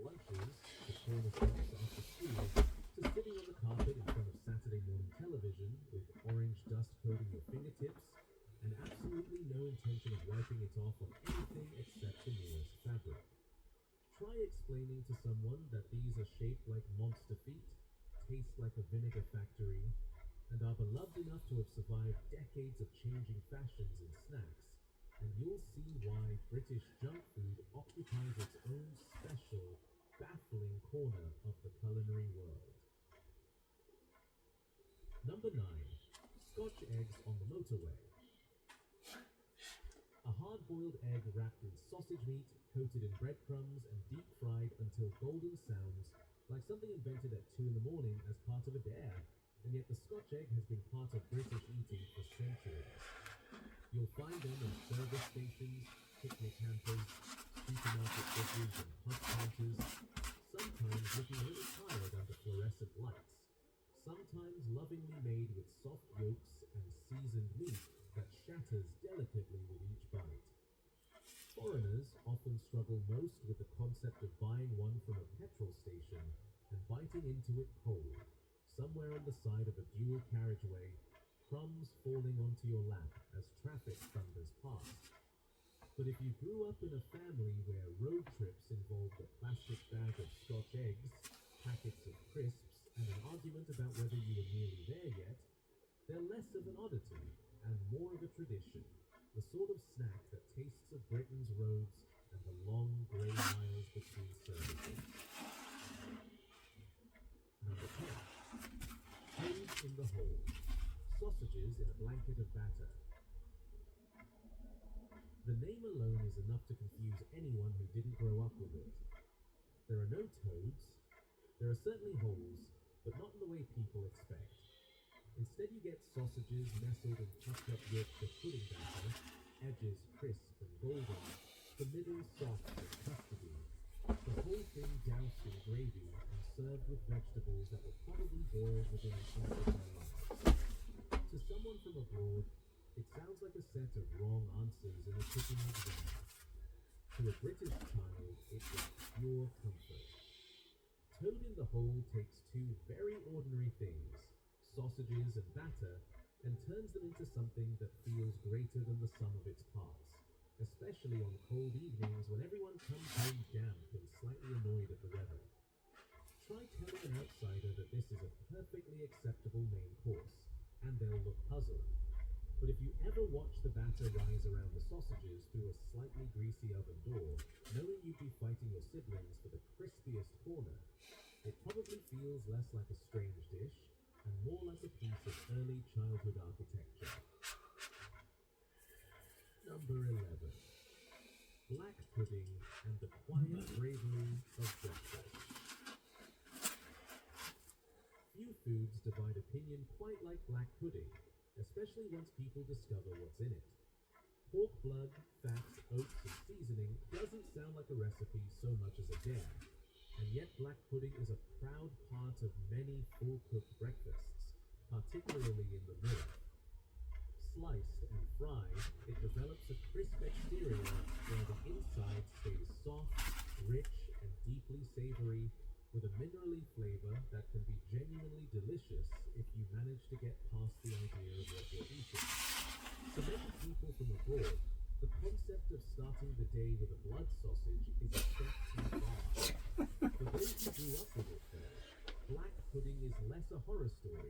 lunches, to corner shops after school, to sitting on the carpet in front of Saturday morning television with orange dust coating your fingertips and absolutely no intention of wiping it off on anything except the nearest fabric. Try explaining to someone that these are shaped like monster feet, taste like a vinegar factory, and are beloved enough to have survived decades of changing fashions and snacks, and you'll see why British junk food occupies its own special, baffling corner of the culinary world. Number 9. Scotch eggs on the motorway. A hard-boiled egg wrapped in sausage meat, coated in breadcrumbs, and deep-fried until golden sounds like something invented at 2 in the morning as part of a dare, and yet the Scotch egg has been part of British eating for centuries. You'll find them in service stations, picnic hampers, supermarket fridges, and pub counters, sometimes looking a little tired under fluorescent lights, sometimes lovingly made with soft yolks and seasoned meat that shatters delicately with each bite. Foreigners often struggle most with the concept of buying one from a petrol station and biting into it cold, somewhere on the side of a dual carriageway, crumbs falling onto your lap as traffic thunders past. But if you grew up in a family where road trips involved a plastic bag of Scotch eggs, packets of crisps, and an argument about whether you were nearly there yet, they're less of an oddity and more of a tradition, the sort of snack that tastes of Britain's roads and the long grey miles between services. Number 10. Toad in the hole. Sausages in a blanket of batter. The name alone is enough to confuse anyone who didn't grow up with it. There are no toads. There are certainly holes, but not in the way people expect. Instead, you get sausages nestled in puffed-up Yorkshire pudding batter, edges crisp and golden, the middle soft and custardy, the whole thing doused in gravy and served with vegetables that were probably boiled within an inch of their lives. To someone from abroad, it sounds like a set of wrong answers in a cooking exam. To a British child, it is pure comfort. Toad in the hole takes two very ordinary things, sausages and batter, and turns them into something that feels greater than the sum of its parts, especially on cold evenings when everyone comes home damp and slightly annoyed at the weather. Try telling an outsider that this is a perfectly acceptable main course, and they'll look puzzled. But if you ever watch the batter rise around the sausages through a slightly greasy oven door, knowing you'd be fighting your siblings for the crispiest corner, it probably feels less like a strange dish and more like a piece of early childhood architecture. Number 11. Black pudding and the quiet bravery of breakfast. Few foods divide opinion quite like black pudding, especially once people discover what's in it. Pork blood, fats, oats, and seasoning doesn't sound like a recipe so much as a dare, and yet black pudding is a proud part of many full-cooked breakfasts, particularly in the north. Sliced and fried, it develops a crisp exterior while the inside stays soft, rich, and deeply savory, with a minerally flavor that can be genuinely delicious if you manage to get past the idea of what you're eating. For many people from abroad, the concept of starting the day with a blood sausage is a step too far. For those who grew up with it, though, black pudding is less a horror story